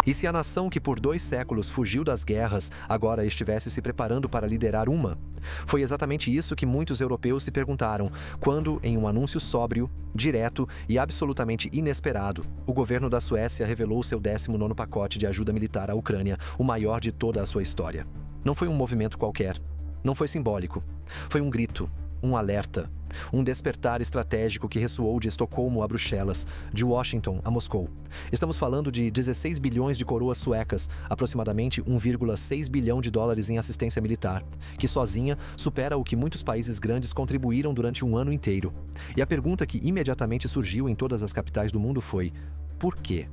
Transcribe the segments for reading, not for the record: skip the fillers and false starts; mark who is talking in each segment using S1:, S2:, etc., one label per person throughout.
S1: E se a nação que por 2 séculos fugiu das guerras agora estivesse se preparando para liderar uma? Foi exatamente isso que muitos europeus se perguntaram quando, em um anúncio sóbrio, direto e absolutamente inesperado, o governo da Suécia revelou seu 19º pacote de ajuda militar à Ucrânia, o maior de toda a sua história. Não foi um movimento qualquer. Não foi simbólico. Foi um grito, um alerta, um despertar estratégico que ressoou de Estocolmo a Bruxelas, de Washington a Moscou. Estamos falando de 16 bilhões de coroas suecas, aproximadamente 1,6 bilhão de dólares em assistência militar, que sozinha supera o que muitos países grandes contribuíram durante um ano inteiro. E a pergunta que imediatamente surgiu em todas as capitais do mundo foi: por quê?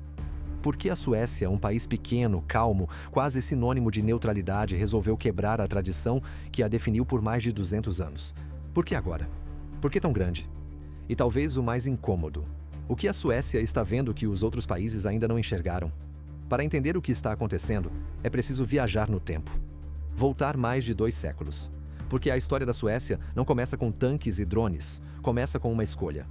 S1: Por que a Suécia, um país pequeno, calmo, quase sinônimo de neutralidade, resolveu quebrar a tradição que a definiu por mais de 200 anos? Por que agora? Por que tão grande? E talvez o mais incômodo: o que a Suécia está vendo que os outros países ainda não enxergaram? Para entender o que está acontecendo, é preciso viajar no tempo. Voltar mais de 2 séculos. Porque a história da Suécia não começa com tanques e drones, começa com uma escolha.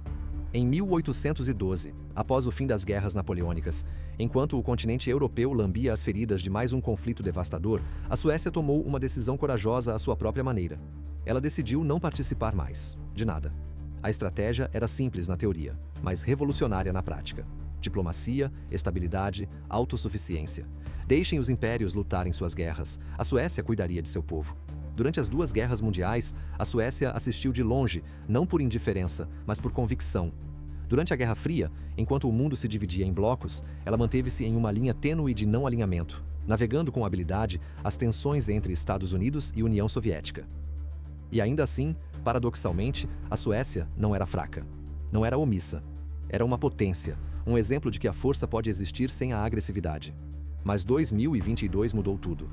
S1: Em 1812, após o fim das guerras napoleônicas, enquanto o continente europeu lambia as feridas de mais um conflito devastador, a Suécia tomou uma decisão corajosa à sua própria maneira. Ela decidiu não participar mais, de nada. A estratégia era simples na teoria, mas revolucionária na prática. Diplomacia, estabilidade, autossuficiência. Deixem os impérios lutarem suas guerras. A Suécia cuidaria de seu povo. Durante as 2 guerras mundiais, a Suécia assistiu de longe, não por indiferença, mas por convicção. Durante a Guerra Fria, enquanto o mundo se dividia em blocos, ela manteve-se em uma linha tênue de não alinhamento, navegando com habilidade as tensões entre Estados Unidos e União Soviética. E ainda assim, paradoxalmente, a Suécia não era fraca. Não era omissa. Era uma potência, um exemplo de que a força pode existir sem a agressividade. Mas 2022 mudou tudo.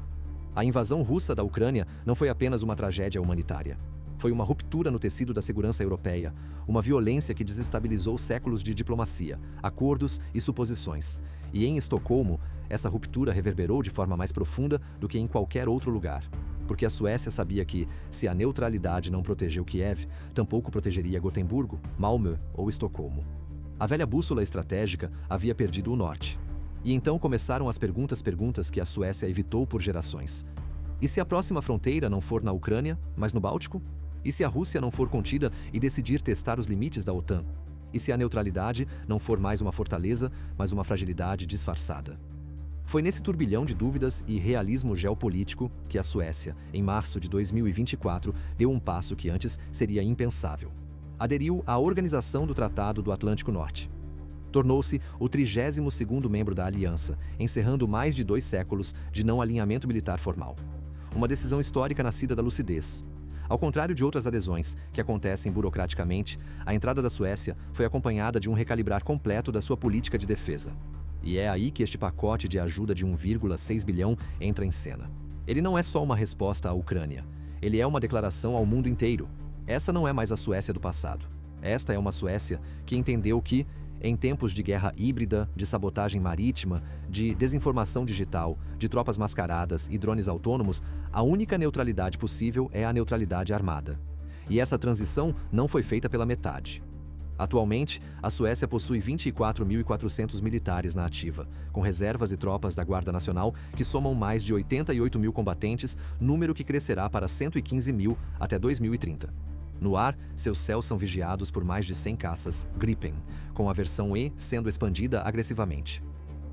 S1: A invasão russa da Ucrânia não foi apenas uma tragédia humanitária. Foi uma ruptura no tecido da segurança europeia, uma violência que desestabilizou séculos de diplomacia, acordos e suposições. E em Estocolmo, essa ruptura reverberou de forma mais profunda do que em qualquer outro lugar. Porque a Suécia sabia que, se a neutralidade não protegeu Kiev, tampouco protegeria Gotemburgo, Malmö ou Estocolmo. A velha bússola estratégica havia perdido o norte. E então começaram as perguntas que a Suécia evitou por gerações. E se a próxima fronteira não for na Ucrânia, mas no Báltico? E se a Rússia não for contida e decidir testar os limites da OTAN? E se a neutralidade não for mais uma fortaleza, mas uma fragilidade disfarçada? Foi nesse turbilhão de dúvidas e realismo geopolítico que a Suécia, em março de 2024, deu um passo que antes seria impensável. Aderiu à Organização do Tratado do Atlântico Norte. Tornou-se o 32º membro da aliança, encerrando mais de 2 séculos de não alinhamento militar formal. Uma decisão histórica nascida da lucidez. Ao contrário de outras adesões, que acontecem burocraticamente, a entrada da Suécia foi acompanhada de um recalibrar completo da sua política de defesa. E é aí que este pacote de ajuda de 1,6 bilhão entra em cena. Ele não é só uma resposta à Ucrânia. Ele é uma declaração ao mundo inteiro. Essa não é mais a Suécia do passado. Esta é uma Suécia que entendeu que, em tempos de guerra híbrida, de sabotagem marítima, de desinformação digital, de tropas mascaradas e drones autônomos, a única neutralidade possível é a neutralidade armada. E essa transição não foi feita pela metade. Atualmente, a Suécia possui 24.400 militares na ativa, com reservas e tropas da Guarda Nacional que somam mais de 88 mil combatentes, número que crescerá para 115 mil até 2030. No ar, seus céus são vigiados por mais de 100 caças Gripen, com a versão E sendo expandida agressivamente.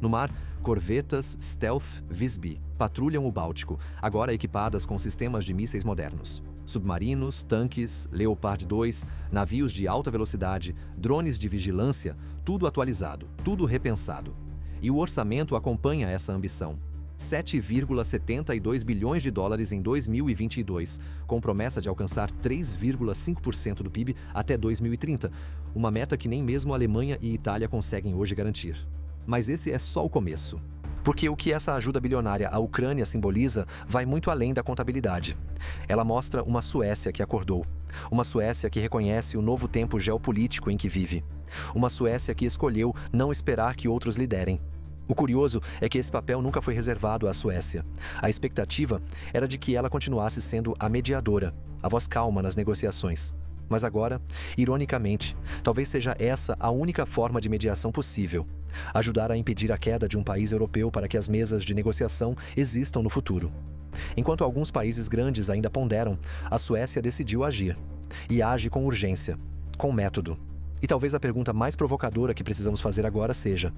S1: No mar, corvetas Stealth Visby patrulham o Báltico, agora equipadas com sistemas de mísseis modernos. Submarinos, tanques, Leopard 2, navios de alta velocidade, drones de vigilância, tudo atualizado, tudo repensado. E o orçamento acompanha essa ambição. 7,72 bilhões de dólares em 2022, com promessa de alcançar 3,5% do PIB até 2030, uma meta que nem mesmo a Alemanha e Itália conseguem hoje garantir. Mas esse é só o começo. Porque o que essa ajuda bilionária à Ucrânia simboliza vai muito além da contabilidade. Ela mostra uma Suécia que acordou. Uma Suécia que reconhece o novo tempo geopolítico em que vive. Uma Suécia que escolheu não esperar que outros liderem. O curioso é que esse papel nunca foi reservado à Suécia. A expectativa era de que ela continuasse sendo a mediadora, a voz calma nas negociações. Mas agora, ironicamente, talvez seja essa a única forma de mediação possível: ajudar a impedir a queda de um país europeu para que as mesas de negociação existam no futuro. Enquanto alguns países grandes ainda ponderam, a Suécia decidiu agir. E age com urgência, com método. E talvez a pergunta mais provocadora que precisamos fazer agora seja: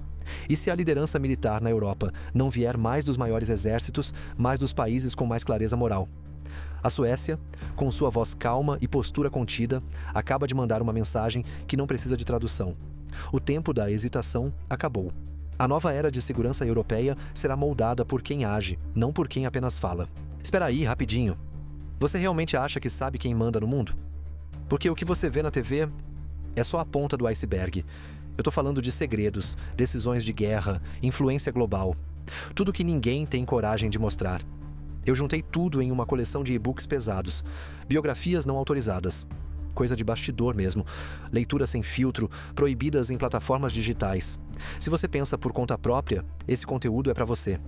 S1: e se a liderança militar na Europa não vier mais dos maiores exércitos, mas dos países com mais clareza moral? A Suécia, com sua voz calma e postura contida, acaba de mandar uma mensagem que não precisa de tradução. O tempo da hesitação acabou. A nova era de segurança europeia será moldada por quem age, não por quem apenas fala. Espera aí, rapidinho. Você realmente acha que sabe quem manda no mundo? Porque o que você vê na TV é só a ponta do iceberg. Eu tô falando de segredos, decisões de guerra, influência global. Tudo que ninguém tem coragem de mostrar. Eu juntei tudo em uma coleção de e-books pesados, biografias não autorizadas. Coisa de bastidor mesmo, leituras sem filtro, proibidas em plataformas digitais. Se você pensa por conta própria, esse conteúdo é para você.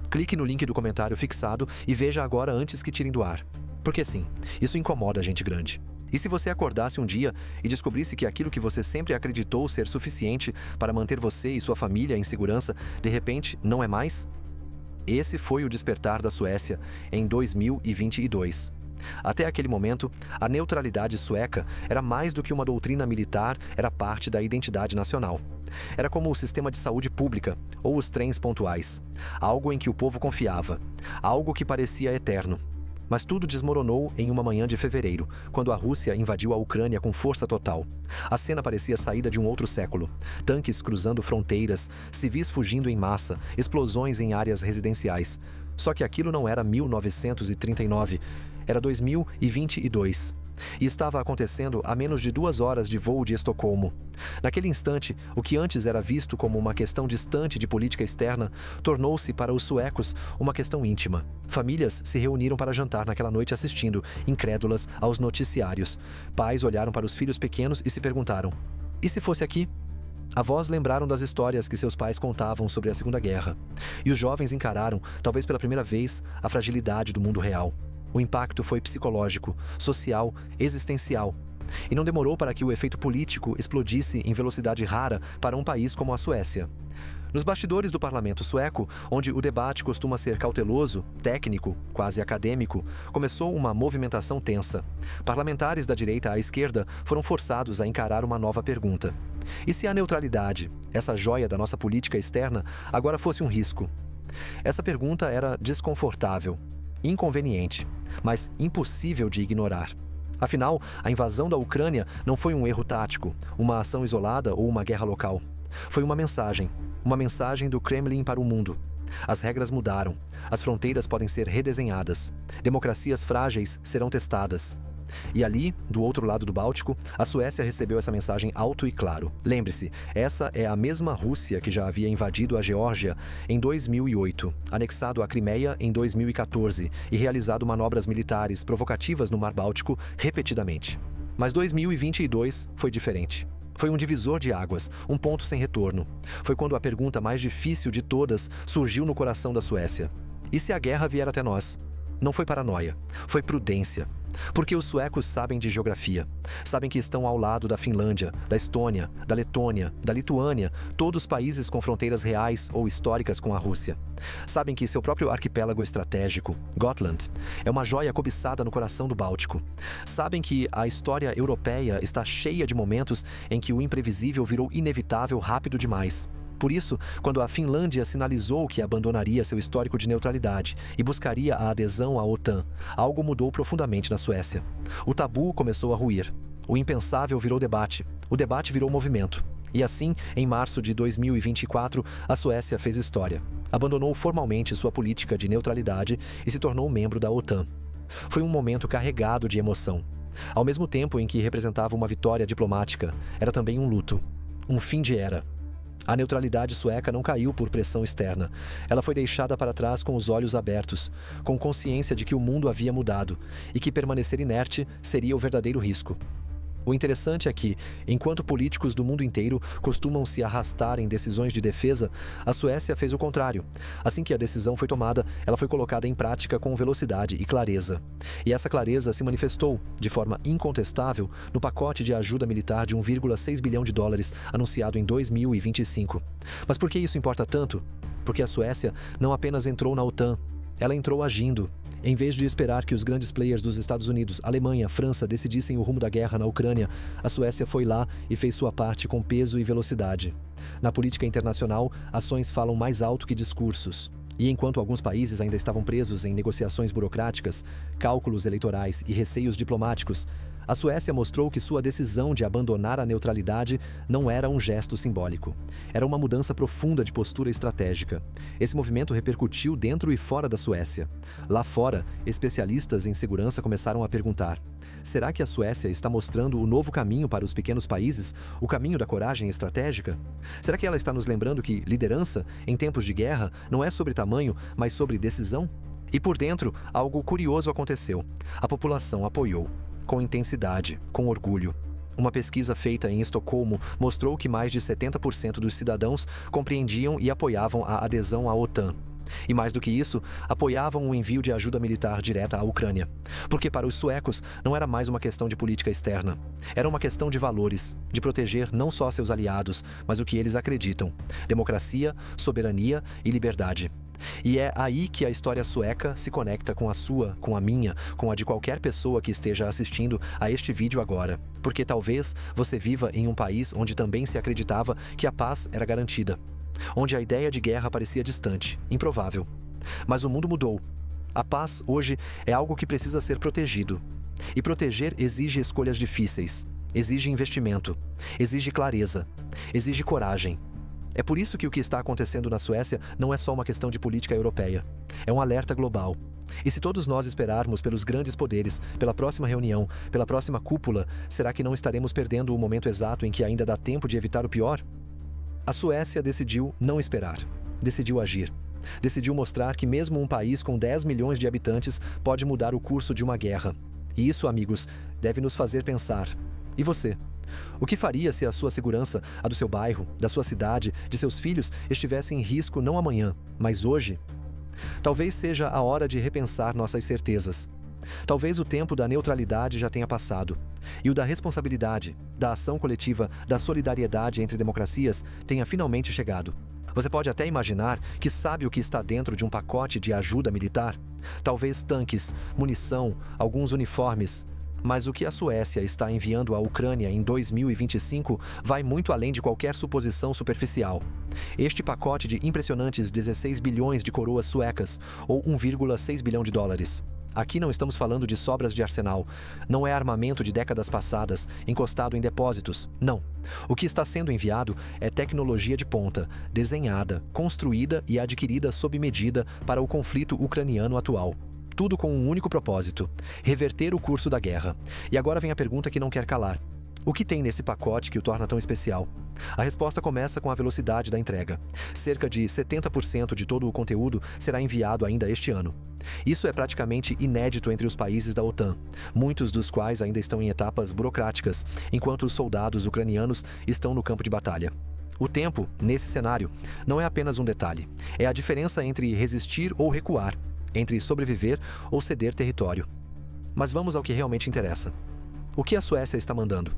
S1: Clique no link do comentário fixado e veja agora antes que tirem do ar. Porque sim, isso incomoda a gente grande. E se você acordasse um dia e descobrisse que aquilo que você sempre acreditou ser suficiente para manter você e sua família em segurança, de repente, não é mais? Esse foi o despertar da Suécia em 2022. Até aquele momento, a neutralidade sueca era mais do que uma doutrina militar, era parte da identidade nacional. Era como o sistema de saúde pública ou os trens pontuais. Algo em que o povo confiava. Algo que parecia eterno. Mas tudo desmoronou em uma manhã de fevereiro, quando a Rússia invadiu a Ucrânia com força total. A cena parecia saída de um outro século. Tanques cruzando fronteiras, civis fugindo em massa, explosões em áreas residenciais. Só que aquilo não era 1939, era 2022. E estava acontecendo a menos de 2 horas de voo de Estocolmo. Naquele instante, o que antes era visto como uma questão distante de política externa, tornou-se para os suecos uma questão íntima. Famílias se reuniram para jantar naquela noite assistindo, incrédulas, aos noticiários. Pais olharam para os filhos pequenos e se perguntaram: e se fosse aqui? Avós lembraram das histórias que seus pais contavam sobre a Segunda Guerra. E os jovens encararam, talvez pela primeira vez, a fragilidade do mundo real. O impacto foi psicológico, social, existencial. E não demorou para que o efeito político explodisse em velocidade rara para um país como a Suécia. Nos bastidores do parlamento sueco, onde o debate costuma ser cauteloso, técnico, quase acadêmico, começou uma movimentação tensa. Parlamentares da direita à esquerda foram forçados a encarar uma nova pergunta. E se a neutralidade, essa joia da nossa política externa, agora fosse um risco? Essa pergunta era desconfortável, inconveniente, mas impossível de ignorar. Afinal, a invasão da Ucrânia não foi um erro tático, uma ação isolada ou uma guerra local. Foi uma mensagem do Kremlin para o mundo. As regras mudaram, as fronteiras podem ser redesenhadas, democracias frágeis serão testadas. E ali, do outro lado do Báltico, a Suécia recebeu essa mensagem alto e claro. Lembre-se, essa é a mesma Rússia que já havia invadido a Geórgia em 2008, anexado a Crimeia em 2014 e realizado manobras militares provocativas no Mar Báltico repetidamente. Mas 2022 foi diferente. Foi um divisor de águas, um ponto sem retorno. Foi quando a pergunta mais difícil de todas surgiu no coração da Suécia: e se a guerra vier até nós? Não foi paranoia, foi prudência. Porque os suecos sabem de geografia. Sabem que estão ao lado da Finlândia, da Estônia, da Letônia, da Lituânia, todos países com fronteiras reais ou históricas com a Rússia. Sabem que seu próprio arquipélago estratégico, Gotland, é uma joia cobiçada no coração do Báltico. Sabem que a história europeia está cheia de momentos em que o imprevisível virou inevitável rápido demais. Por isso, quando a Finlândia sinalizou que abandonaria seu histórico de neutralidade e buscaria a adesão à OTAN, algo mudou profundamente na Suécia. O tabu começou a ruir. O impensável virou debate. O debate virou movimento. E assim, em março de 2024, a Suécia fez história. Abandonou formalmente sua política de neutralidade e se tornou membro da OTAN. Foi um momento carregado de emoção. Ao mesmo tempo em que representava uma vitória diplomática, era também um luto. Um fim de era. A neutralidade sueca não caiu por pressão externa. Ela foi deixada para trás com os olhos abertos, com consciência de que o mundo havia mudado e que permanecer inerte seria o verdadeiro risco. O interessante é que, enquanto políticos do mundo inteiro costumam se arrastar em decisões de defesa, a Suécia fez o contrário. Assim que a decisão foi tomada, ela foi colocada em prática com velocidade e clareza. E essa clareza se manifestou, de forma incontestável, no pacote de ajuda militar de 1,6 bilhão de dólares anunciado em 2025. Mas por que isso importa tanto? Porque a Suécia não apenas entrou na OTAN, ela entrou agindo. Em vez de esperar que os grandes players dos Estados Unidos, Alemanha, França decidissem o rumo da guerra na Ucrânia, a Suécia foi lá e fez sua parte com peso e velocidade. Na política internacional, ações falam mais alto que discursos. E enquanto alguns países ainda estavam presos em negociações burocráticas, cálculos eleitorais e receios diplomáticos, a Suécia mostrou que sua decisão de abandonar a neutralidade não era um gesto simbólico. Era uma mudança profunda de postura estratégica. Esse movimento repercutiu dentro e fora da Suécia. Lá fora, especialistas em segurança começaram a perguntar: será que a Suécia está mostrando o novo caminho para os pequenos países, o caminho da coragem estratégica? Será que ela está nos lembrando que liderança, em tempos de guerra, não é sobre tamanho, mas sobre decisão? E por dentro, algo curioso aconteceu. A população apoiou. Com intensidade, com orgulho. Uma pesquisa feita em Estocolmo mostrou que mais de 70% dos cidadãos compreendiam e apoiavam a adesão à OTAN. E mais do que isso, apoiavam o envio de ajuda militar direta à Ucrânia. Porque para os suecos não era mais uma questão de política externa. Era uma questão de valores, de proteger não só seus aliados, mas o que eles acreditam: democracia, soberania e liberdade. E é aí que a história sueca se conecta com a sua, com a minha, com a de qualquer pessoa que esteja assistindo a este vídeo agora. Porque talvez você viva em um país onde também se acreditava que a paz era garantida, onde a ideia de guerra parecia distante, improvável. Mas o mundo mudou. A paz hoje é algo que precisa ser protegido. E proteger exige escolhas difíceis, exige investimento, exige clareza, exige coragem. É por isso que o que está acontecendo na Suécia não é só uma questão de política europeia. É um alerta global. E se todos nós esperarmos pelos grandes poderes, pela próxima reunião, pela próxima cúpula, será que não estaremos perdendo o momento exato em que ainda dá tempo de evitar o pior? A Suécia decidiu não esperar. Decidiu agir. Decidiu mostrar que mesmo um país com 10 milhões de habitantes pode mudar o curso de uma guerra. E isso, amigos, deve nos fazer pensar. E você? O que faria se a sua segurança, a do seu bairro, da sua cidade, de seus filhos, estivesse em risco não amanhã, mas hoje? Talvez seja a hora de repensar nossas certezas. Talvez o tempo da neutralidade já tenha passado, e o da responsabilidade, da ação coletiva, da solidariedade entre democracias tenha finalmente chegado. Você pode até imaginar que sabe o que está dentro de um pacote de ajuda militar? Talvez tanques, munição, alguns uniformes. Mas o que a Suécia está enviando à Ucrânia em 2025 vai muito além de qualquer suposição superficial. Este pacote de impressionantes 16 bilhões de coroas suecas, ou 1,6 bilhão de dólares. Aqui não estamos falando de sobras de arsenal. Não é armamento de décadas passadas, encostado em depósitos. Não. O que está sendo enviado é tecnologia de ponta, desenhada, construída e adquirida sob medida para o conflito ucraniano atual. Tudo com um único propósito: reverter o curso da guerra. E agora vem a pergunta que não quer calar. O que tem nesse pacote que o torna tão especial? A resposta começa com a velocidade da entrega. Cerca de 70% de todo o conteúdo será enviado ainda este ano. Isso é praticamente inédito entre os países da OTAN, muitos dos quais ainda estão em etapas burocráticas, enquanto os soldados ucranianos estão no campo de batalha. O tempo, nesse cenário, não é apenas um detalhe. É a diferença entre resistir ou recuar, entre sobreviver ou ceder território. Mas vamos ao que realmente interessa. O que a Suécia está mandando?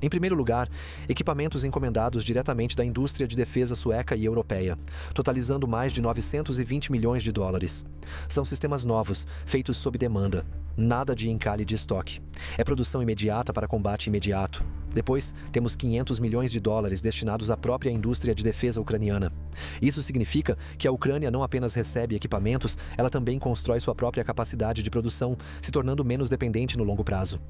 S1: Em primeiro lugar, equipamentos encomendados diretamente da indústria de defesa sueca e europeia, totalizando mais de 920 milhões de dólares. São sistemas novos, feitos sob demanda. Nada de encalhe de estoque. É produção imediata para combate imediato. Depois, temos 500 milhões de dólares destinados à própria indústria de defesa ucraniana. Isso significa que a Ucrânia não apenas recebe equipamentos, ela também constrói sua própria capacidade de produção, se tornando menos dependente no longo prazo.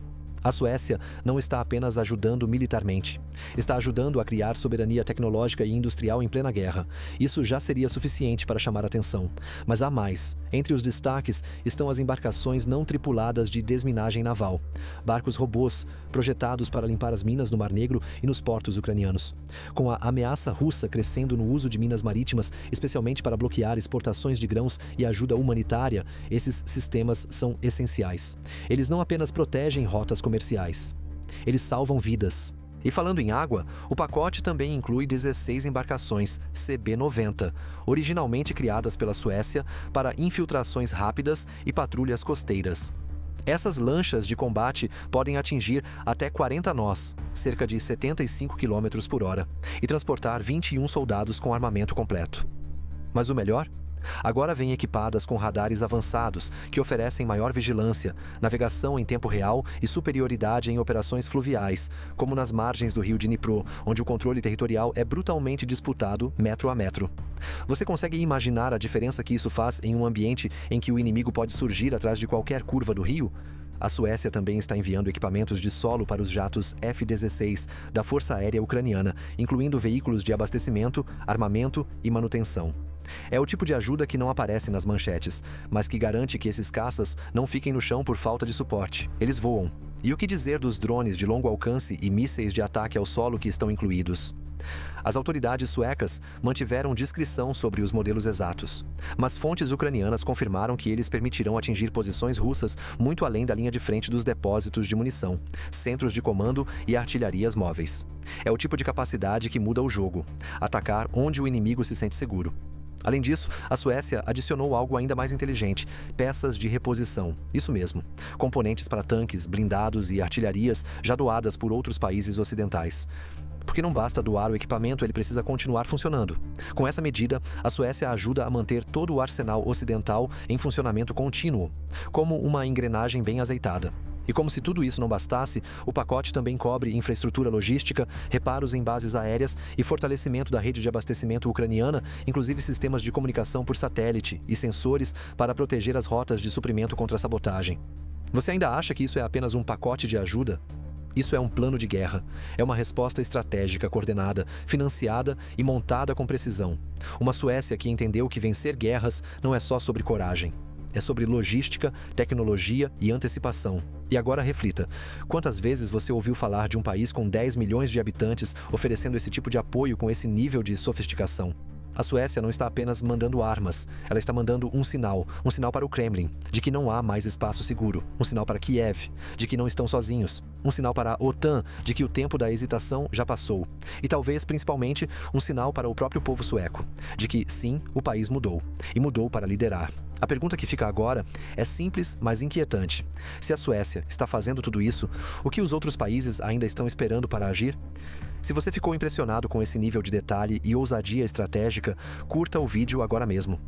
S1: A Suécia não está apenas ajudando militarmente. Está ajudando a criar soberania tecnológica e industrial em plena guerra. Isso já seria suficiente para chamar atenção. Mas há mais. Entre os destaques estão as embarcações não tripuladas de desminagem naval. Barcos robôs, projetados para limpar as minas no Mar Negro e nos portos ucranianos. Com a ameaça russa crescendo no uso de minas marítimas, especialmente para bloquear exportações de grãos e ajuda humanitária, esses sistemas são essenciais. Eles não apenas protegem rotas comerciais. Eles salvam vidas. E falando em água, o pacote também inclui 16 embarcações CB-90, originalmente criadas pela Suécia para infiltrações rápidas e patrulhas costeiras. Essas lanchas de combate podem atingir até 40 nós, cerca de 75 km por hora, e transportar 21 soldados com armamento completo. Mas o melhor? Agora vêm equipadas com radares avançados que oferecem maior vigilância, navegação em tempo real e superioridade em operações fluviais, como nas margens do rio Dnipro, onde o controle territorial é brutalmente disputado metro a metro. Você consegue imaginar a diferença que isso faz em um ambiente em que o inimigo pode surgir atrás de qualquer curva do rio? A Suécia também está enviando equipamentos de solo para os jatos F-16 da Força Aérea Ucraniana, incluindo veículos de abastecimento, armamento e manutenção. É o tipo de ajuda que não aparece nas manchetes, mas que garante que esses caças não fiquem no chão por falta de suporte. Eles voam. E o que dizer dos drones de longo alcance e mísseis de ataque ao solo que estão incluídos? As autoridades suecas mantiveram discrição sobre os modelos exatos, mas fontes ucranianas confirmaram que eles permitirão atingir posições russas muito além da linha de frente dos depósitos de munição, centros de comando e artilharias móveis. É o tipo de capacidade que muda o jogo: atacar onde o inimigo se sente seguro. Além disso, a Suécia adicionou algo ainda mais inteligente: peças de reposição. Isso mesmo, componentes para tanques, blindados e artilharias já doadas por outros países ocidentais. Porque não basta doar o equipamento, ele precisa continuar funcionando. Com essa medida, a Suécia ajuda a manter todo o arsenal ocidental em funcionamento contínuo, como uma engrenagem bem azeitada. E como se tudo isso não bastasse, o pacote também cobre infraestrutura logística, reparos em bases aéreas e fortalecimento da rede de abastecimento ucraniana, inclusive sistemas de comunicação por satélite e sensores para proteger as rotas de suprimento contra a sabotagem. Você ainda acha que isso é apenas um pacote de ajuda? Isso é um plano de guerra. É uma resposta estratégica coordenada, financiada e montada com precisão. Uma Suécia que entendeu que vencer guerras não é só sobre coragem. É sobre logística, tecnologia e antecipação. E agora reflita: quantas vezes você ouviu falar de um país com 10 milhões de habitantes oferecendo esse tipo de apoio com esse nível de sofisticação? A Suécia não está apenas mandando armas, ela está mandando um sinal para o Kremlin, de que não há mais espaço seguro, um sinal para Kiev, de que não estão sozinhos, um sinal para a OTAN, de que o tempo da hesitação já passou, e talvez, principalmente, um sinal para o próprio povo sueco, de que, sim, o país mudou, e mudou para liderar. A pergunta que fica agora é simples, mas inquietante. Se a Suécia está fazendo tudo isso, o que os outros países ainda estão esperando para agir? Se você ficou impressionado com esse nível de detalhe e ousadia estratégica, curta o vídeo agora mesmo.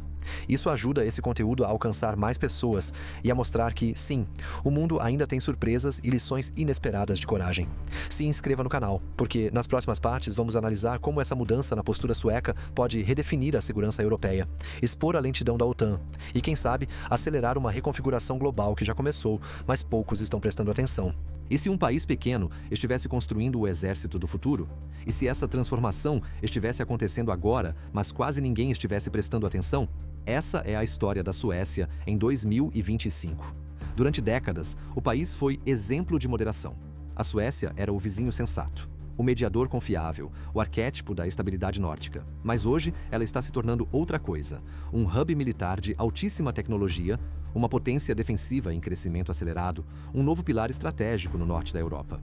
S1: Isso ajuda esse conteúdo a alcançar mais pessoas e a mostrar que, sim, o mundo ainda tem surpresas e lições inesperadas de coragem. Se inscreva no canal, porque nas próximas partes vamos analisar como essa mudança na postura sueca pode redefinir a segurança europeia, expor a lentidão da OTAN e, quem sabe, acelerar uma reconfiguração global que já começou, mas poucos estão prestando atenção. E se um país pequeno estivesse construindo o exército do futuro? E se essa transformação estivesse acontecendo agora, mas quase ninguém estivesse prestando atenção? Essa é a história da Suécia em 2025. Durante décadas, o país foi exemplo de moderação. A Suécia era o vizinho sensato, o mediador confiável, o arquétipo da estabilidade nórdica. Mas hoje ela está se tornando outra coisa: um hub militar de altíssima tecnologia, uma potência defensiva em crescimento acelerado, um novo pilar estratégico no norte da Europa.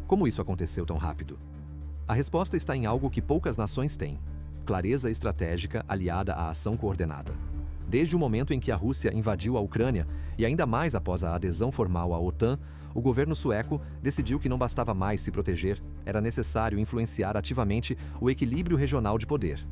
S1: Como isso aconteceu tão rápido? A resposta está em algo que poucas nações têm: clareza estratégica aliada à ação coordenada. Desde o momento em que a Rússia invadiu a Ucrânia, e ainda mais após a adesão formal à OTAN, o governo sueco decidiu que não bastava mais se proteger, era necessário influenciar ativamente o equilíbrio regional de poder.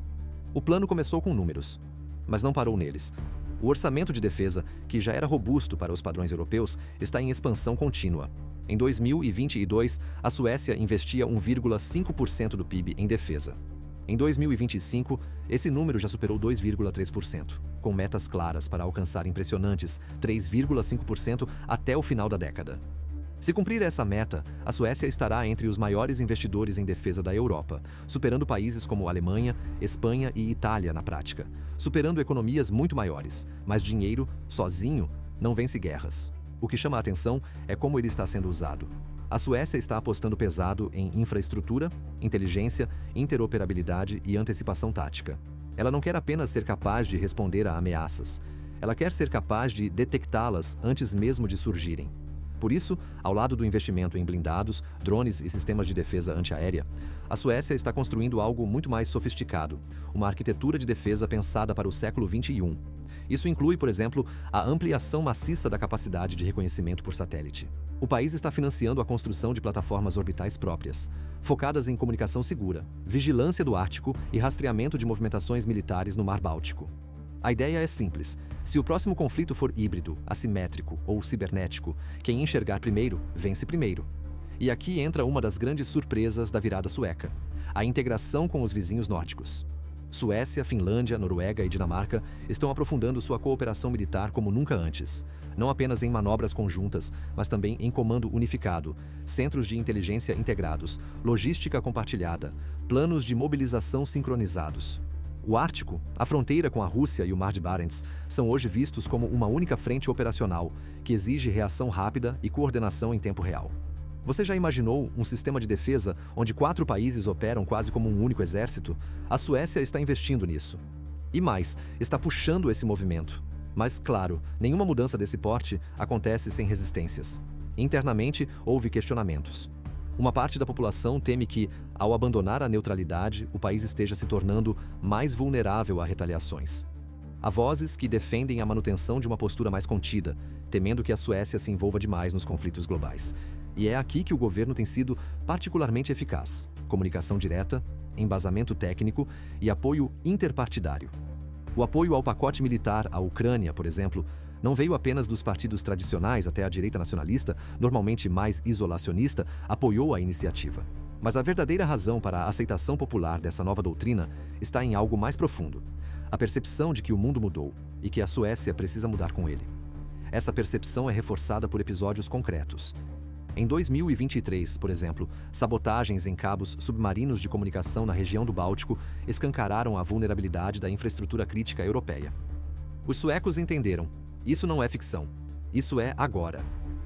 S1: O plano começou com números, mas não parou neles. O orçamento de defesa, que já era robusto para os padrões europeus, está em expansão contínua. Em 2022, a Suécia investia 1,5% do PIB em defesa. Em 2025, esse número já superou 2,3%, com metas claras para alcançar impressionantes 3,5% até o final da década. Se cumprir essa meta, a Suécia estará entre os maiores investidores em defesa da Europa, superando países como Alemanha, Espanha e Itália na prática, superando economias muito maiores, mas dinheiro, sozinho, não vence guerras. O que chama a atenção é como ele está sendo usado. A Suécia está apostando pesado em infraestrutura, inteligência, interoperabilidade e antecipação tática. Ela não quer apenas ser capaz de responder a ameaças, ela quer ser capaz de detectá-las antes mesmo de surgirem. Por isso, ao lado do investimento em blindados, drones e sistemas de defesa antiaérea, a Suécia está construindo algo muito mais sofisticado, uma arquitetura de defesa pensada para o século XXI. Isso inclui, por exemplo, a ampliação maciça da capacidade de reconhecimento por satélite. O país está financiando a construção de plataformas orbitais próprias, focadas em comunicação segura, vigilância do Ártico e rastreamento de movimentações militares no Mar Báltico. A ideia é simples. Se o próximo conflito for híbrido, assimétrico ou cibernético, quem enxergar primeiro, vence primeiro. E aqui entra uma das grandes surpresas da virada sueca: a integração com os vizinhos nórdicos. Suécia, Finlândia, Noruega e Dinamarca estão aprofundando sua cooperação militar como nunca antes, não apenas em manobras conjuntas, mas também em comando unificado, centros de inteligência integrados, logística compartilhada, planos de mobilização sincronizados. O Ártico, a fronteira com a Rússia e o Mar de Barents, são hoje vistos como uma única frente operacional, que exige reação rápida e coordenação em tempo real. Você já imaginou um sistema de defesa onde 4 países operam quase como um único exército? A Suécia está investindo nisso. E mais, está puxando esse movimento. Mas, claro, nenhuma mudança desse porte acontece sem resistências. Internamente, houve questionamentos. Uma parte da população teme que, ao abandonar a neutralidade, o país esteja se tornando mais vulnerável a retaliações. Há vozes que defendem a manutenção de uma postura mais contida, temendo que a Suécia se envolva demais nos conflitos globais. E é aqui que o governo tem sido particularmente eficaz: comunicação direta, embasamento técnico e apoio interpartidário. O apoio ao pacote militar à Ucrânia, por exemplo, não veio apenas dos partidos tradicionais. Até a direita nacionalista, normalmente mais isolacionista, apoiou a iniciativa. Mas a verdadeira razão para a aceitação popular dessa nova doutrina está em algo mais profundo: a percepção de que o mundo mudou e que a Suécia precisa mudar com ele. Essa percepção é reforçada por episódios concretos. Em 2023, por exemplo, sabotagens em cabos submarinos de comunicação na região do Báltico escancararam a vulnerabilidade da infraestrutura crítica europeia. Os suecos entenderam: isso não é ficção, isso é agora.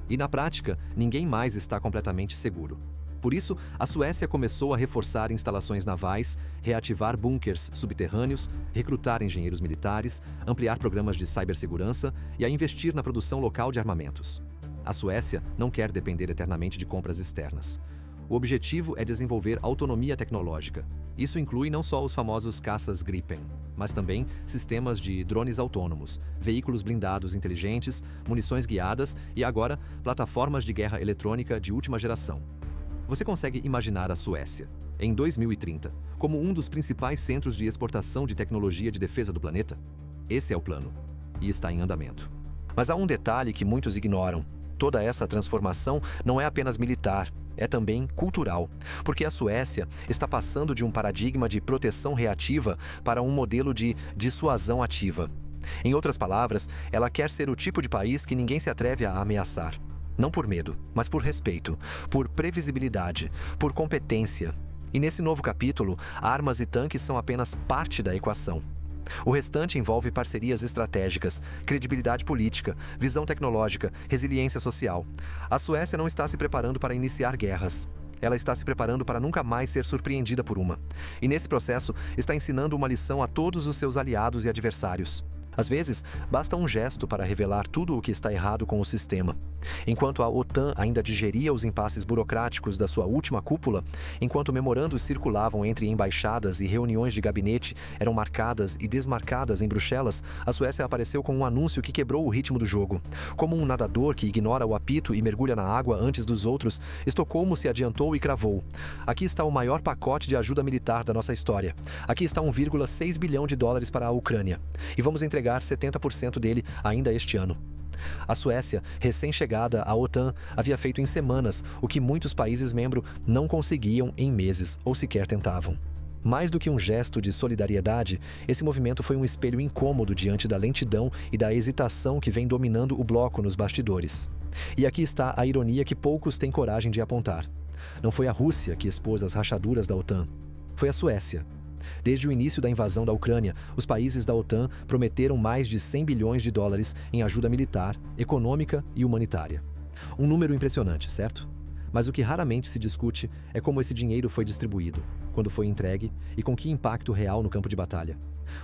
S1: E na prática, ninguém mais está completamente seguro. Por isso, a Suécia começou a reforçar instalações navais, reativar bunkers subterrâneos, recrutar engenheiros militares, ampliar programas de cibersegurança e a investir na produção local de armamentos. A Suécia não quer depender eternamente de compras externas. O objetivo é desenvolver autonomia tecnológica. Isso inclui não só os famosos caças Gripen, mas também sistemas de drones autônomos, veículos blindados inteligentes, munições guiadas e agora plataformas de guerra eletrônica de última geração. Você consegue imaginar a Suécia, em 2030, como um dos principais centros de exportação de tecnologia de defesa do planeta? Esse é o plano, e está em andamento. Mas há um detalhe que muitos ignoram: toda essa transformação não é apenas militar, é também cultural, porque a Suécia está passando de um paradigma de proteção reativa para um modelo de dissuasão ativa. Em outras palavras, ela quer ser o tipo de país que ninguém se atreve a ameaçar. Não por medo, mas por respeito, por previsibilidade, por competência. E nesse novo capítulo, armas e tanques são apenas parte da equação. O restante envolve parcerias estratégicas, credibilidade política, visão tecnológica, resiliência social. A Suécia não está se preparando para iniciar guerras. Ela está se preparando para nunca mais ser surpreendida por uma. E nesse processo, está ensinando uma lição a todos os seus aliados e adversários. Às vezes, basta um gesto para revelar tudo o que está errado com o sistema. Enquanto a OTAN ainda digeria os impasses burocráticos da sua última cúpula, enquanto memorandos circulavam entre embaixadas e reuniões de gabinete eram marcadas e desmarcadas em Bruxelas, a Suécia apareceu com um anúncio que quebrou o ritmo do jogo. Como um nadador que ignora o apito e mergulha na água antes dos outros, Estocolmo se adiantou e cravou: aqui está o maior pacote de ajuda militar da nossa história. Aqui está 1,6 bilhão de dólares para a Ucrânia. E vamos entregar 70% dele ainda este ano. A Suécia, recém-chegada à OTAN, havia feito em semanas o que muitos países membros não conseguiam em meses ou sequer tentavam. Mais do que um gesto de solidariedade, esse movimento foi um espelho incômodo diante da lentidão e da hesitação que vem dominando o bloco nos bastidores. E aqui está a ironia que poucos têm coragem de apontar. Não foi a Rússia que expôs as rachaduras da OTAN, foi a Suécia. Desde o início da invasão da Ucrânia, os países da OTAN prometeram mais de 100 bilhões de dólares em ajuda militar, econômica e humanitária. Um número impressionante, certo? Mas o que raramente se discute é como esse dinheiro foi distribuído, quando foi entregue e com que impacto real no campo de batalha.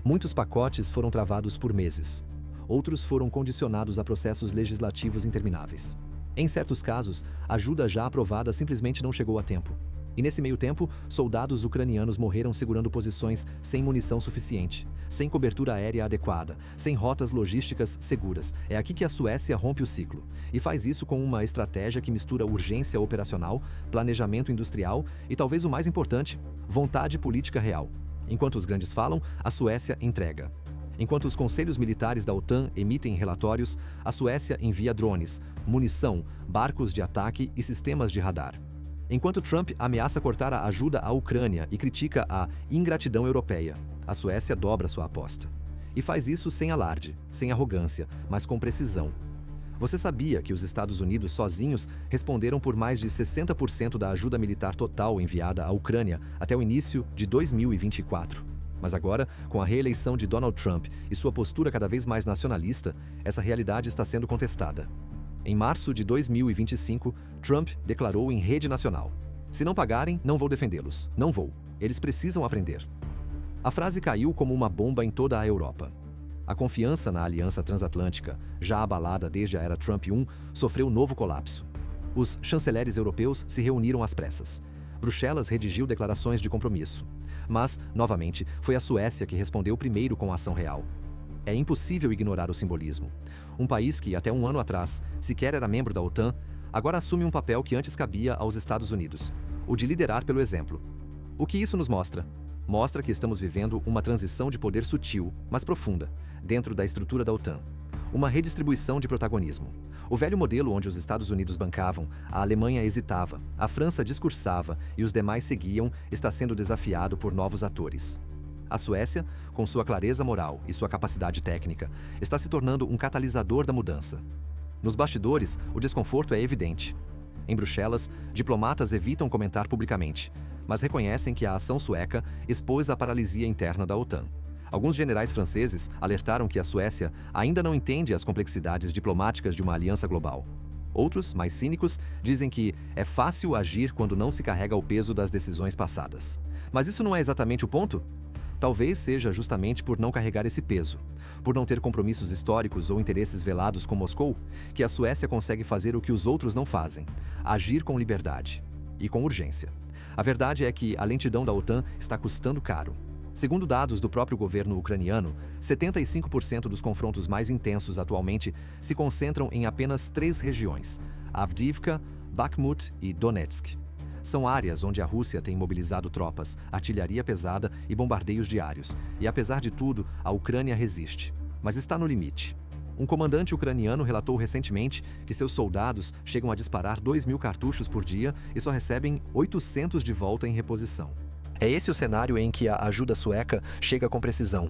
S1: Muitos pacotes foram travados por meses. Outros foram condicionados a processos legislativos intermináveis. Em certos casos, ajuda já aprovada simplesmente não chegou a tempo. E nesse meio tempo, soldados ucranianos morreram segurando posições sem munição suficiente, sem cobertura aérea adequada, sem rotas logísticas seguras. É aqui que a Suécia rompe o ciclo. E faz isso com uma estratégia que mistura urgência operacional, planejamento industrial e, talvez o mais importante, vontade política real. Enquanto os grandes falam, a Suécia entrega. Enquanto os conselhos militares da OTAN emitem relatórios, a Suécia envia drones, munição, barcos de ataque e sistemas de radar. Enquanto Trump ameaça cortar a ajuda à Ucrânia e critica a ingratidão europeia, a Suécia dobra sua aposta. E faz isso sem alarde, sem arrogância, mas com precisão. Você sabia que os Estados Unidos sozinhos responderam por mais de 60% da ajuda militar total enviada à Ucrânia até o início de 2024? Mas agora, com a reeleição de Donald Trump e sua postura cada vez mais nacionalista, essa realidade está sendo contestada. Em março de 2025, Trump declarou em rede nacional: "Se não pagarem, não vou defendê-los. Não vou. Eles precisam aprender." A frase caiu como uma bomba em toda a Europa. A confiança na aliança transatlântica, já abalada desde a era Trump I, sofreu novo colapso. Os chanceleres europeus se reuniram às pressas. Bruxelas redigiu declarações de compromisso. Mas, novamente, foi a Suécia que respondeu primeiro com ação real. É impossível ignorar o simbolismo. Um país que, até um ano atrás, sequer era membro da OTAN, agora assume um papel que antes cabia aos Estados Unidos: o de liderar pelo exemplo. O que isso nos mostra? Mostra que estamos vivendo uma transição de poder sutil, mas profunda, dentro da estrutura da OTAN. Uma redistribuição de protagonismo. O velho modelo onde os Estados Unidos bancavam, a Alemanha hesitava, a França discursava e os demais seguiam, está sendo desafiado por novos atores. A Suécia, com sua clareza moral e sua capacidade técnica, está se tornando um catalisador da mudança. Nos bastidores, o desconforto é evidente. Em Bruxelas, diplomatas evitam comentar publicamente, mas reconhecem que a ação sueca expôs a paralisia interna da OTAN. Alguns generais franceses alertaram que a Suécia ainda não entende as complexidades diplomáticas de uma aliança global. Outros, mais cínicos, dizem que é fácil agir quando não se carrega o peso das decisões passadas. Mas isso não é exatamente o ponto? Talvez seja justamente por não carregar esse peso, por não ter compromissos históricos ou interesses velados com Moscou, que a Suécia consegue fazer o que os outros não fazem: agir com liberdade e com urgência. A verdade é que a lentidão da OTAN está custando caro. Segundo dados do próprio governo ucraniano, 75% dos confrontos mais intensos atualmente se concentram em apenas 3 regiões: Avdiivka, Bakhmut e Donetsk. São áreas onde a Rússia tem mobilizado tropas, artilharia pesada e bombardeios diários. E apesar de tudo, a Ucrânia resiste. Mas está no limite. Um comandante ucraniano relatou recentemente que seus soldados chegam a disparar 2.000 cartuchos por dia e só recebem 800 de volta em reposição. É esse o cenário em que a ajuda sueca chega com precisão.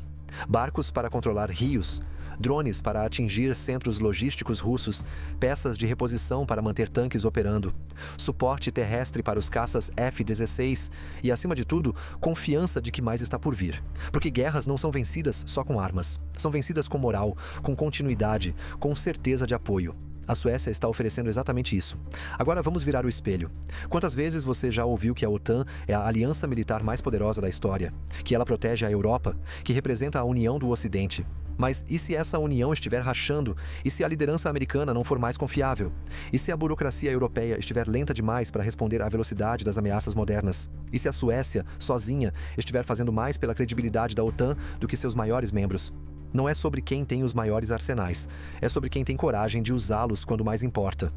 S1: Barcos para controlar rios, drones para atingir centros logísticos russos, peças de reposição para manter tanques operando, suporte terrestre para os caças F-16 e, acima de tudo, confiança de que mais está por vir. Porque guerras não são vencidas só com armas. São vencidas com moral, com continuidade, com certeza de apoio. A Suécia está oferecendo exatamente isso. Agora vamos virar o espelho. Quantas vezes você já ouviu que a OTAN é a aliança militar mais poderosa da história? Que ela protege a Europa? Que representa a união do Ocidente? Mas e se essa união estiver rachando? E se a liderança americana não for mais confiável? E se a burocracia europeia estiver lenta demais para responder à velocidade das ameaças modernas? E se a Suécia, sozinha, estiver fazendo mais pela credibilidade da OTAN do que seus maiores membros? Não é sobre quem tem os maiores arsenais, é sobre quem tem coragem de usá-los quando mais importa.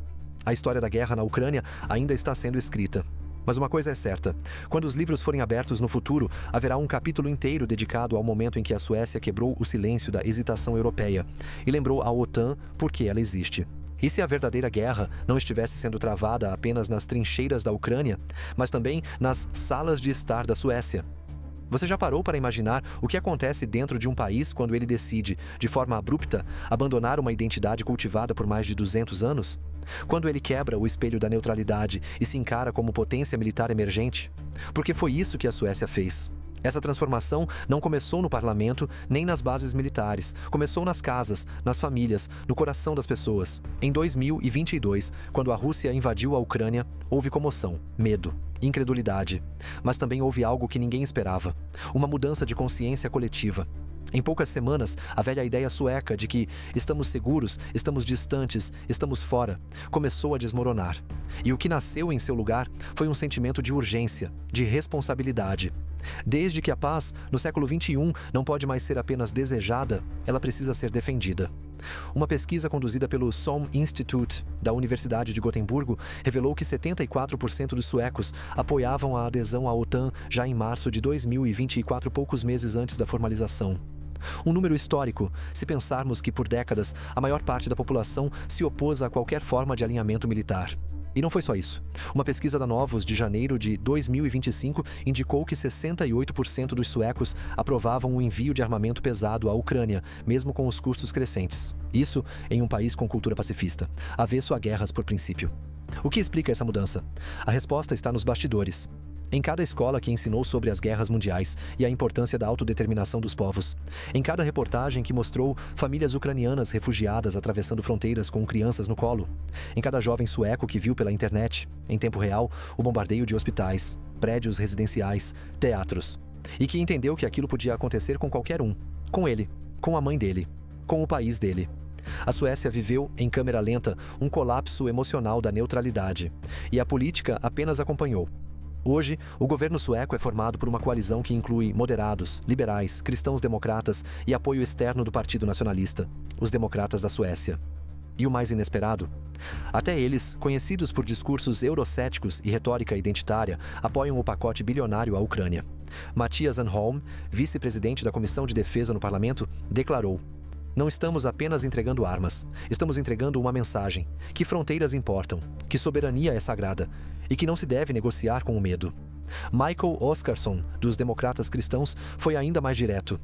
S1: A história da guerra na Ucrânia ainda está sendo escrita. Mas uma coisa é certa: quando os livros forem abertos no futuro, haverá um capítulo inteiro dedicado ao momento em que a Suécia quebrou o silêncio da hesitação europeia e lembrou à OTAN por que ela existe. E se a verdadeira guerra não estivesse sendo travada apenas nas trincheiras da Ucrânia, mas também nas salas de estar da Suécia? Você já parou para imaginar o que acontece dentro de um país quando ele decide, de forma abrupta, abandonar uma identidade cultivada por mais de 200 anos? Quando ele quebra o espelho da neutralidade e se encara como potência militar emergente? Porque foi isso que a Suécia fez. Essa transformação não começou no parlamento nem nas bases militares. Começou nas casas, nas famílias, no coração das pessoas. Em 2022, quando a Rússia invadiu a Ucrânia, houve comoção, medo, incredulidade. Mas também houve algo que ninguém esperava: uma mudança de consciência coletiva. Em poucas semanas, a velha ideia sueca de que estamos seguros, estamos distantes, estamos fora, começou a desmoronar. E o que nasceu em seu lugar foi um sentimento de urgência, de responsabilidade. Desde que a paz, no século XXI, não pode mais ser apenas desejada, ela precisa ser defendida. Uma pesquisa conduzida pelo Sohm Institute, da Universidade de Gotemburgo, revelou que 74% dos suecos apoiavam a adesão à OTAN já em março de 2024, poucos meses antes da formalização. Um número histórico, se pensarmos que por décadas a maior parte da população se opôs a qualquer forma de alinhamento militar. E não foi só isso. Uma pesquisa da Novos de janeiro de 2025 indicou que 68% dos suecos aprovavam o envio de armamento pesado à Ucrânia, mesmo com os custos crescentes. Isso em um país com cultura pacifista, avesso a guerras por princípio. O que explica essa mudança? A resposta está nos bastidores. Em cada escola que ensinou sobre as guerras mundiais e a importância da autodeterminação dos povos. Em cada reportagem que mostrou famílias ucranianas refugiadas atravessando fronteiras com crianças no colo. Em cada jovem sueco que viu pela internet, em tempo real, o bombardeio de hospitais, prédios residenciais, teatros. E que entendeu que aquilo podia acontecer com qualquer um. Com ele, com a mãe dele, com o país dele. A Suécia viveu, em câmera lenta, um colapso emocional da neutralidade. E a política apenas acompanhou. Hoje, o governo sueco é formado por uma coalizão que inclui moderados, liberais, cristãos-democratas e apoio externo do Partido Nacionalista, os Democratas da Suécia. E o mais inesperado? Até eles, conhecidos por discursos eurocéticos e retórica identitária, apoiam o pacote bilionário à Ucrânia. Mattias Anholm, vice-presidente da Comissão de Defesa no Parlamento, declarou: "Não estamos apenas entregando armas, estamos entregando uma mensagem, que fronteiras importam, que soberania é sagrada e que não se deve negociar com o medo." Michael Oscarsson, dos Democratas Cristãos, foi ainda mais direto.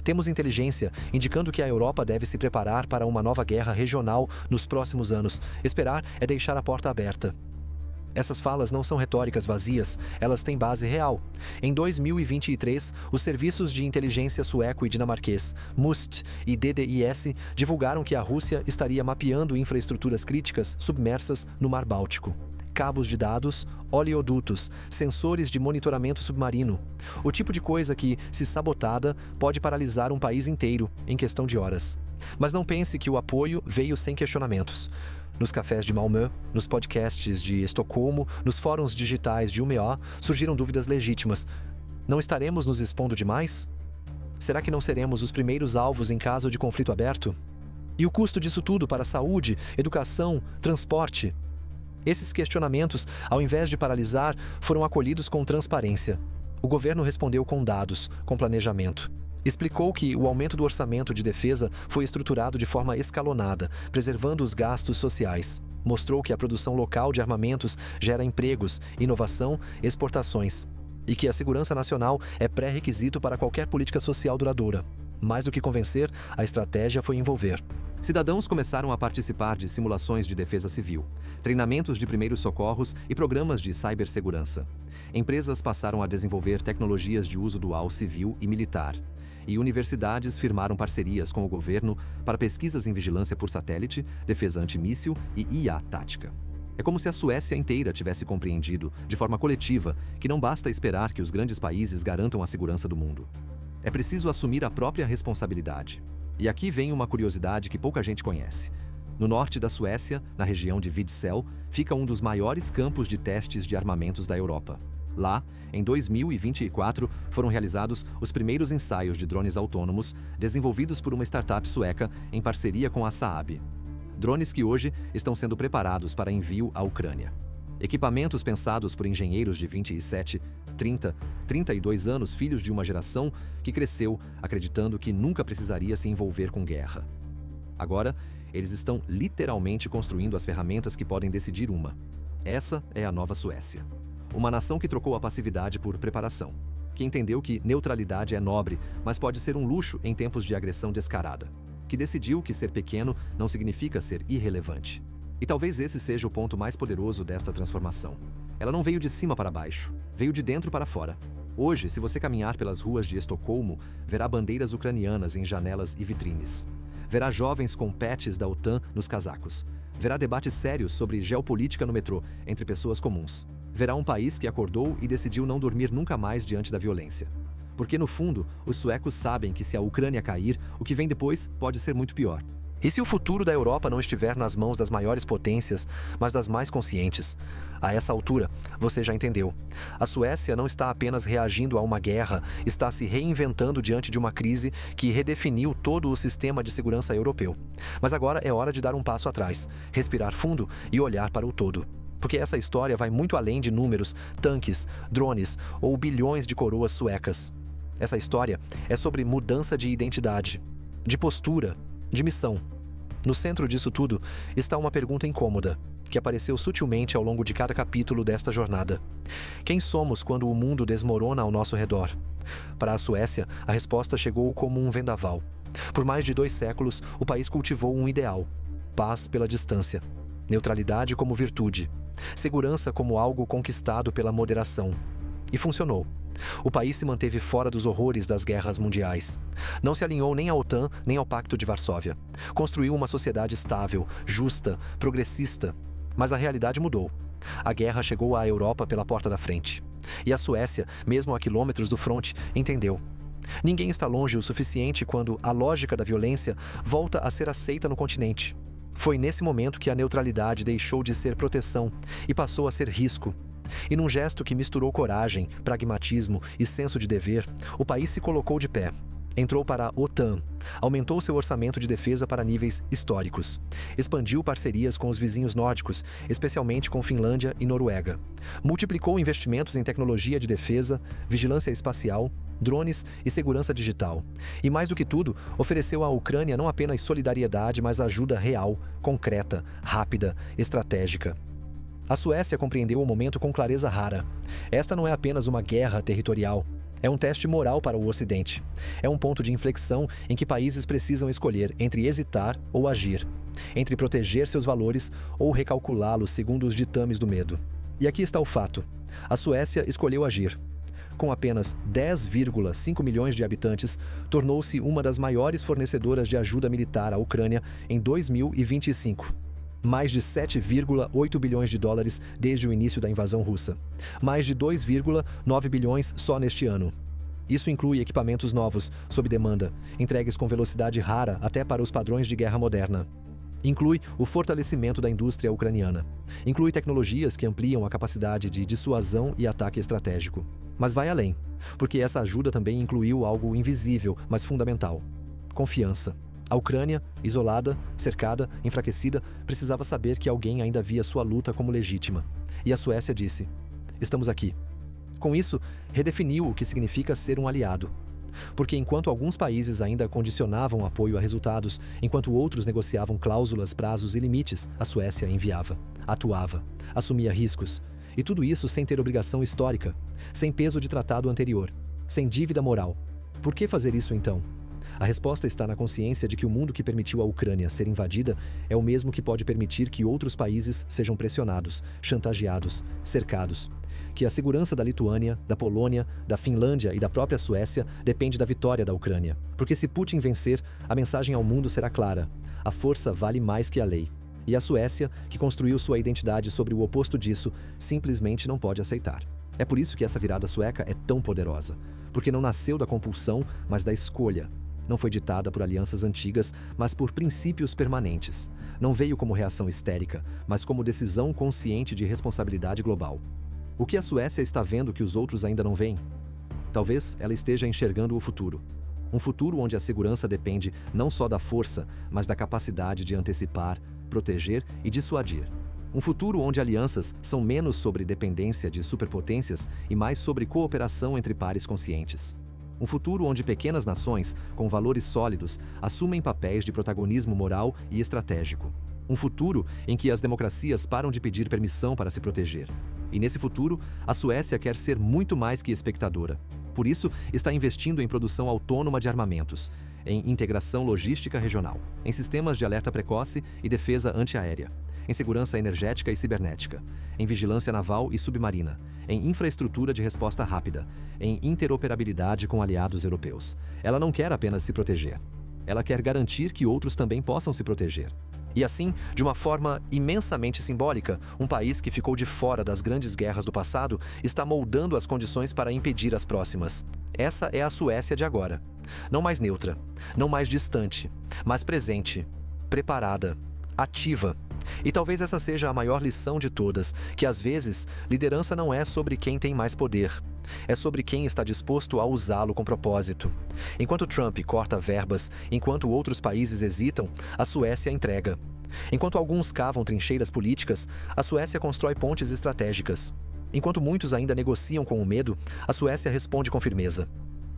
S1: "Temos inteligência indicando que a Europa deve se preparar para uma nova guerra regional nos próximos anos. Esperar é deixar a porta aberta." Essas falas não são retóricas vazias, elas têm base real. Em 2023, os serviços de inteligência sueco e dinamarquês, MUST e DDIS, divulgaram que a Rússia estaria mapeando infraestruturas críticas submersas no Mar Báltico. Cabos de dados, oleodutos, sensores de monitoramento submarino. O tipo de coisa que, se sabotada, pode paralisar um país inteiro em questão de horas. Mas não pense que o apoio veio sem questionamentos. Nos cafés de Malmö, nos podcasts de Estocolmo, nos fóruns digitais de Umeå, surgiram dúvidas legítimas. Não estaremos nos expondo demais? Será que não seremos os primeiros alvos em caso de conflito aberto? E o custo disso tudo para saúde, educação, transporte? Esses questionamentos, ao invés de paralisar, foram acolhidos com transparência. O governo respondeu com dados, com planejamento. Explicou que o aumento do orçamento de defesa foi estruturado de forma escalonada, preservando os gastos sociais. Mostrou que a produção local de armamentos gera empregos, inovação, exportações. E que a segurança nacional é pré-requisito para qualquer política social duradoura. Mais do que convencer, a estratégia foi envolver. Cidadãos começaram a participar de simulações de defesa civil, treinamentos de primeiros socorros e programas de cibersegurança. Empresas passaram a desenvolver tecnologias de uso dual civil e militar. E universidades firmaram parcerias com o governo para pesquisas em vigilância por satélite, defesa antimíssil e IA tática. É como se a Suécia inteira tivesse compreendido, de forma coletiva, que não basta esperar que os grandes países garantam a segurança do mundo. É preciso assumir a própria responsabilidade. E aqui vem uma curiosidade que pouca gente conhece. No norte da Suécia, na região de Vidsel, fica um dos maiores campos de testes de armamentos da Europa. Lá, em 2024, foram realizados os primeiros ensaios de drones autônomos desenvolvidos por uma startup sueca em parceria com a Saab. Drones que hoje estão sendo preparados para envio à Ucrânia. Equipamentos pensados por engenheiros de 27, 30, 32 anos, filhos de uma geração que cresceu acreditando que nunca precisaria se envolver com guerra. Agora, eles estão literalmente construindo as ferramentas que podem decidir uma. Essa é a nova Suécia. Uma nação que trocou a passividade por preparação. Que entendeu que neutralidade é nobre, mas pode ser um luxo em tempos de agressão descarada. Que decidiu que ser pequeno não significa ser irrelevante. E talvez esse seja o ponto mais poderoso desta transformação. Ela não veio de cima para baixo, veio de dentro para fora. Hoje, se você caminhar pelas ruas de Estocolmo, verá bandeiras ucranianas em janelas e vitrines. Verá jovens com patches da OTAN nos casacos. Verá debates sérios sobre geopolítica no metrô, entre pessoas comuns. Verá um país que acordou e decidiu não dormir nunca mais diante da violência. Porque no fundo, os suecos sabem que se a Ucrânia cair, o que vem depois pode ser muito pior. E se o futuro da Europa não estiver nas mãos das maiores potências, mas das mais conscientes? A essa altura, você já entendeu. A Suécia não está apenas reagindo a uma guerra, está se reinventando diante de uma crise que redefiniu todo o sistema de segurança europeu. Mas agora é hora de dar um passo atrás, respirar fundo e olhar para o todo. Porque essa história vai muito além de números, tanques, drones ou bilhões de coroas suecas. Essa história é sobre mudança de identidade, de postura, de missão. No centro disso tudo está uma pergunta incômoda, que apareceu sutilmente ao longo de cada capítulo desta jornada. Quem somos quando o mundo desmorona ao nosso redor? Para a Suécia, a resposta chegou como um vendaval. Por mais de 2 séculos, o país cultivou um ideal: paz pela distância, neutralidade como virtude, segurança como algo conquistado pela moderação. E funcionou. O país se manteve fora dos horrores das guerras mundiais. Não se alinhou nem à OTAN, nem ao Pacto de Varsóvia. Construiu uma sociedade estável, justa, progressista. Mas a realidade mudou. A guerra chegou à Europa pela porta da frente. E a Suécia, mesmo a quilômetros do fronte, entendeu. Ninguém está longe o suficiente quando a lógica da violência volta a ser aceita no continente. Foi nesse momento que a neutralidade deixou de ser proteção e passou a ser risco. E num gesto que misturou coragem, pragmatismo e senso de dever, o país se colocou de pé. Entrou para a OTAN, aumentou seu orçamento de defesa para níveis históricos, expandiu parcerias com os vizinhos nórdicos, especialmente com Finlândia e Noruega, multiplicou investimentos em tecnologia de defesa, vigilância espacial, drones e segurança digital. E mais do que tudo, ofereceu à Ucrânia não apenas solidariedade, mas ajuda real, concreta, rápida, estratégica. A Suécia compreendeu o momento com clareza rara. Esta não é apenas uma guerra territorial. É um teste moral para o Ocidente. É um ponto de inflexão em que países precisam escolher entre hesitar ou agir, entre proteger seus valores ou recalculá-los segundo os ditames do medo. E aqui está o fato. A Suécia escolheu agir. Com apenas 10,5 milhões de habitantes, tornou-se uma das maiores fornecedoras de ajuda militar à Ucrânia em 2025. Mais de 7,8 bilhões de dólares desde o início da invasão russa. Mais de 2,9 bilhões só neste ano. Isso inclui equipamentos novos, sob demanda, entregues com velocidade rara até para os padrões de guerra moderna. Inclui o fortalecimento da indústria ucraniana. Inclui tecnologias que ampliam a capacidade de dissuasão e ataque estratégico. Mas vai além, porque essa ajuda também incluiu algo invisível, mas fundamental: confiança. A Ucrânia, isolada, cercada, enfraquecida, precisava saber que alguém ainda via sua luta como legítima. E a Suécia disse: estamos aqui. Com isso, redefiniu o que significa ser um aliado. Porque enquanto alguns países ainda condicionavam apoio a resultados, enquanto outros negociavam cláusulas, prazos e limites, a Suécia enviava, atuava, assumia riscos. E tudo isso sem ter obrigação histórica, sem peso de tratado anterior, sem dívida moral. Por que fazer isso então? A resposta está na consciência de que o mundo que permitiu a Ucrânia ser invadida é o mesmo que pode permitir que outros países sejam pressionados, chantageados, cercados. Que a segurança da Lituânia, da Polônia, da Finlândia e da própria Suécia depende da vitória da Ucrânia. Porque se Putin vencer, a mensagem ao mundo será clara: a força vale mais que a lei. E a Suécia, que construiu sua identidade sobre o oposto disso, simplesmente não pode aceitar. É por isso que essa virada sueca é tão poderosa. Porque não nasceu da compulsão, mas da escolha. Não foi ditada por alianças antigas, mas por princípios permanentes. Não veio como reação histérica, mas como decisão consciente de responsabilidade global. O que a Suécia está vendo que os outros ainda não veem? Talvez ela esteja enxergando o futuro. Um futuro onde a segurança depende não só da força, mas da capacidade de antecipar, proteger e dissuadir. Um futuro onde alianças são menos sobre dependência de superpotências e mais sobre cooperação entre pares conscientes. Um futuro onde pequenas nações, com valores sólidos, assumem papéis de protagonismo moral e estratégico. Um futuro em que as democracias param de pedir permissão para se proteger. E nesse futuro, a Suécia quer ser muito mais que espectadora. Por isso, está investindo em produção autônoma de armamentos, em integração logística regional, em sistemas de alerta precoce e defesa antiaérea, em segurança energética e cibernética, em vigilância naval e submarina, em infraestrutura de resposta rápida, em interoperabilidade com aliados europeus. Ela não quer apenas se proteger. Ela quer garantir que outros também possam se proteger. E assim, de uma forma imensamente simbólica, um país que ficou de fora das grandes guerras do passado está moldando as condições para impedir as próximas. Essa é a Suécia de agora. Não mais neutra, não mais distante, mas presente, preparada, ativa. E talvez essa seja a maior lição de todas, que às vezes, liderança não é sobre quem tem mais poder. É sobre quem está disposto a usá-lo com propósito. Enquanto Trump corta verbas, enquanto outros países hesitam, a Suécia entrega. Enquanto alguns cavam trincheiras políticas, a Suécia constrói pontes estratégicas. Enquanto muitos ainda negociam com o medo, a Suécia responde com firmeza.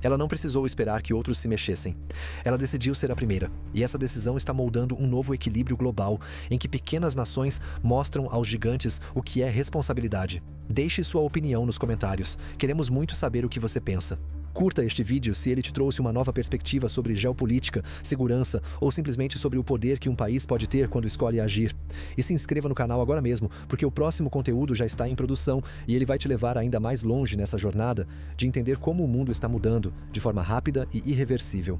S1: Ela não precisou esperar que outros se mexessem. Ela decidiu ser a primeira, e essa decisão está moldando um novo equilíbrio global, em que pequenas nações mostram aos gigantes o que é responsabilidade. Deixe sua opinião nos comentários. Queremos muito saber o que você pensa. Curta este vídeo se ele te trouxe uma nova perspectiva sobre geopolítica, segurança ou simplesmente sobre o poder que um país pode ter quando escolhe agir. E se inscreva no canal agora mesmo, porque o próximo conteúdo já está em produção e ele vai te levar ainda mais longe nessa jornada de entender como o mundo está mudando de forma rápida e irreversível.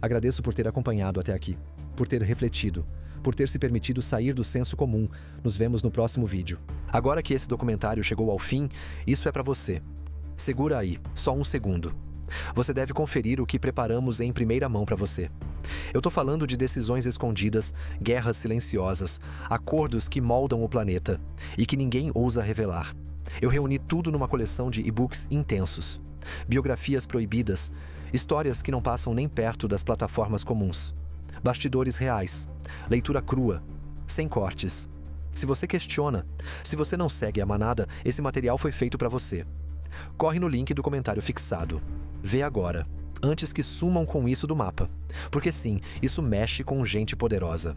S1: Agradeço por ter acompanhado até aqui, por ter refletido, por ter se permitido sair do senso comum. Nos vemos no próximo vídeo. Agora que esse documentário chegou ao fim, isso é para você. Segura aí, só um segundo. Você deve conferir o que preparamos em primeira mão para você. Eu tô falando de decisões escondidas, guerras silenciosas, acordos que moldam o planeta e que ninguém ousa revelar. Eu reuni tudo numa coleção de e-books intensos. Biografias proibidas, histórias que não passam nem perto das plataformas comuns. Bastidores reais, leitura crua, sem cortes. Se você questiona, se você não segue a manada, esse material foi feito para você. Corre no link do comentário fixado. Vê agora, antes que sumam com isso do mapa. Porque sim, isso mexe com gente poderosa.